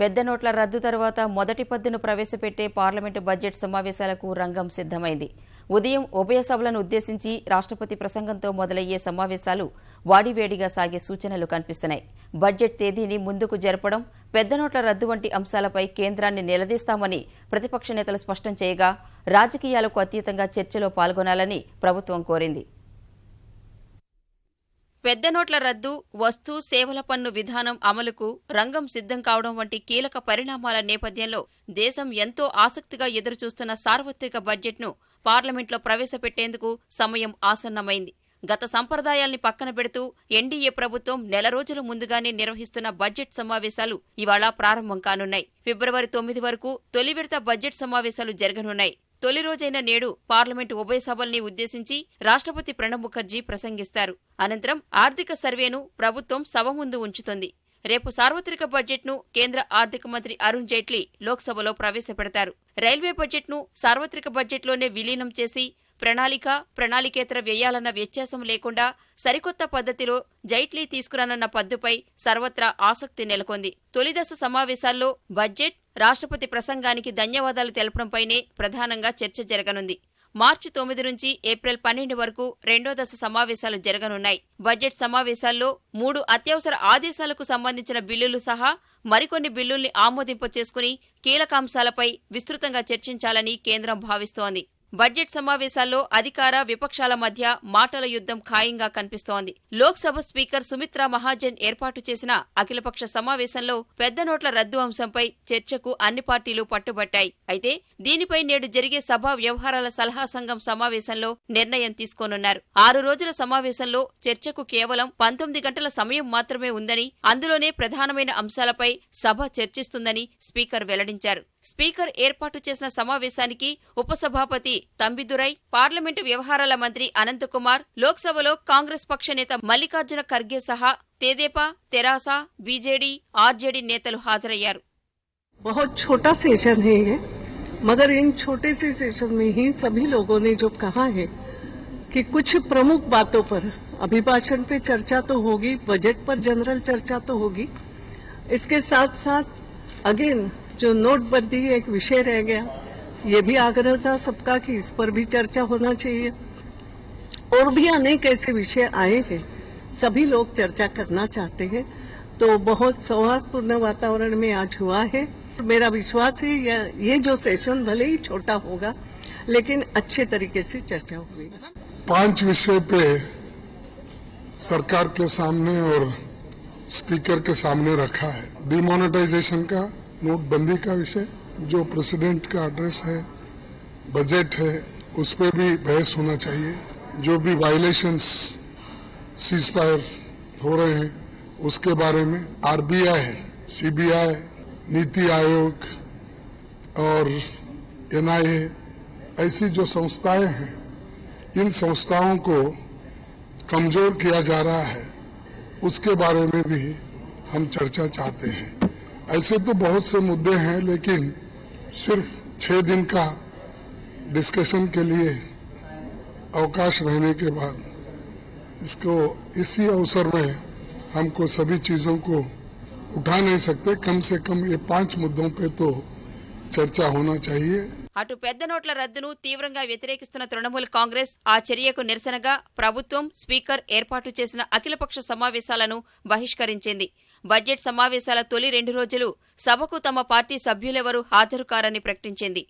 పెద్ద నోట్ల రద్దు తర్వాత మొదటి పద్దును ప్రవేశపెట్టే పార్లమెంటు బడ్జెట్ సమావేశాలకు రంగం సిద్దమైంది. ఉదయం ఉభయ సభలను ఉద్దేశించి రాష్ట్రపతి ప్రసంగంతో మొదలయ్యే సమావేశాలు వాడివేడిగా సాగే సూచనలు కనిపిస్తున్నాయి. బడ్జెట్ తేదీని ముందుకు జరపడం, పెద్ద నోట్ల రద్దు వంటి అంశాలపై కేంద్రాన్ని నిలదీస్తామని ప్రతిపక్ష నేతలు స్పష్టం చేయగా, రాజకీయాలకు అతీతంగా చర్చలో పాల్గొనాలని ప్రభుత్వం కోరింది. పెద్ద నోట్ల రద్దు, వస్తు సేవల పన్ను విధానం అమలుకు రంగం సిద్దం కావడం వంటి కీలక పరిణామాల నేపథ్యంలో దేశం ఎంతో ఆసక్తిగా ఎదురుచూస్తున్న సార్వత్రిక బడ్జెట్ను పార్లమెంట్లో ప్రవేశపెట్టేందుకు సమయం ఆసన్నమైంది. గత సంప్రదాయాల్ని పక్కన పెడుతూ ఎన్డీఏ ప్రభుత్వం నెల రోజుల ముందుగానే నిర్వహిస్తున్న బడ్జెట్ సమావేశాలు ఇవాళ ప్రారంభం కానున్నాయి. ఫిబ్రవరి 9 వరకు తొలి విడత బడ్జెట్ సమావేశాలు జరగనున్నాయి. తొలి రోజైన నేడు పార్లమెంటు ఉభయ సభల్ని ఉద్దేశించి రాష్ట్రపతి ప్రణబ్ ముఖర్జీ ప్రసంగిస్తారు. అనంతరం ఆర్థిక సర్వేను ప్రభుత్వం సభ ముందు ఉంచుతుంది. రేపు సార్వత్రిక బడ్జెట్ను కేంద్ర ఆర్థిక మంత్రి అరుణ్ జైట్లీ లోక్సభలో ప్రవేశపెడతారు. రైల్వే బడ్జెట్ను సార్వత్రిక బడ్జెట్లోనే విలీనం చేసి ప్రణాళికేతర వ్యయాలన్న వ్యత్యాసం లేకుండా సరికొత్త పద్ధతిలో జైట్లీ తీసుకురానున్న పద్దుపై సర్వత్రా ఆసక్తి నెలకొంది. తొలిదశ సమావేశాల్లో బడ్జెట్, రాష్ట్రపతి ప్రసంగానికి ధన్యవాదాలు తెలపడంపైనే ప్రధానంగా చర్చ జరగనుంది. మార్చి 9 నుంచి ఏప్రిల్ 12 వరకు రెండో దశ సమావేశాలు జరగనున్నాయి. బడ్జెట్ సమావేశాల్లో 3 అత్యవసర ఆదేశాలకు సంబంధించిన బిల్లులు సహా మరికొన్ని బిల్లుల్ని ఆమోదింపచేసుకుని కీలకాంశాలపై విస్తృతంగా చర్చించాలని కేంద్రం భావిస్తోంది. బడ్జెట్ సమావేశాల్లో అధికార విపక్షాల మధ్య మాటల యుద్దం ఖాయంగా కనిపిస్తోంది. లోక్సభ స్పీకర్ సుమిత్రా మహాజన్ ఏర్పాటు చేసిన అఖిలపక్ష సమావేశంలో పెద్ద నోట్ల రద్దు అంశంపై చర్చకు అన్ని పార్టీలు పట్టుబట్టాయి. అయితే దీనిపై నేడు జరిగే సభా వ్యవహారాల సలహా సంఘం సమావేశంలో నిర్ణయం తీసుకోనున్నారు. 6 రోజుల సమావేశంలో చర్చకు కేవలం 19 గంటల సమయం మాత్రమే ఉందని, అందులోనే ప్రధానమైన అంశాలపై సభ చర్చిస్తుందని స్పీకర్ వెల్లడించారు. స్పీకర్ ఏర్పాటు చేసిన సమావేశానికి ఉపసభాపతి తంబిదురై, పార్లమెంటు వ్యవహారాల మంత్రి అనంతకుమార్, లోక్సభలో కాంగ్రెస్ పక్ష నేత మల్లికార్జున ఖర్గే సహా తెదేపా, తెరాస, బీజేడీ, ఆర్జేడీ నేతలు హాజరయ్యారు. बहुत छोटा सेशन है ये, मगर इन छोटे से सेशन में ही सभी लोगों ने जो कहा है कि कुछ प्रमुख बातों पर अभिभाषण पे चर्चा तो होगी, बजट पर जनरल चर्चा तो होगी, इसके साथ साथ अगेन जो नोटबंदी एक विषय रह गया, ये भी आग्रह था सबका कि इस पर भी चर्चा होना चाहिए। और भी अनेक ऐसे विषय आए हैं, सभी लोग चर्चा करना चाहते हैं, तो बहुत सौहार्दपूर्ण वातावरण में आज हुआ है। मेरा विश्वास है ये जो सेशन भले ही छोटा होगा, लेकिन अच्छे तरीके से चर्चा होगी। 5 विषय पे सरकार के सामने और स्पीकर के सामने रखा है। डिमोनेटाइजेशन का, नोटबंदी का विषय, जो प्रेसिडेंट का एड्रेस है, बजट है, उस पर भी बहस होना चाहिए। जो भी वायलेशंस सीजफायर हो रहे हैं उसके बारे में आरबीआई, सीबीआई, नीति आयोग और एनआईए ऐसी जो संस्थाएं हैं, इन संस्थाओं को कमजोर किया जा रहा है, उसके बारे में भी हम चर्चा चाहते हैं। ऐसे तो बहुत से मुद्दे हैं, लेकिन सिर्फ 6 दिन का डिस्कशन के लिए अवकाश रहने के बाद इसको इसी अवसर में हमको सभी चीजों को उठा नहीं सकते। कम से कम ये 5 मुद्दों पे तो चर्चा होना चाहिए। అటు పెద్ద నోట్ల రద్దును తీవ్రంగా వ్యతిరేకిస్తున్న తృణమూల్ కాంగ్రెస్ ఆ చర్యకు నిరసనగా ప్రభుత్వం, స్పీకర్ ఏర్పాటు చేసిన అఖిలపక్ష సమావేశాలను బహిష్కరించింది. బడ్జెట్ సమావేశాల తొలి 2 రోజులు సభకు తమ పార్టీ సభ్యులెవరూ హాజరు కారని ప్రకటించింది.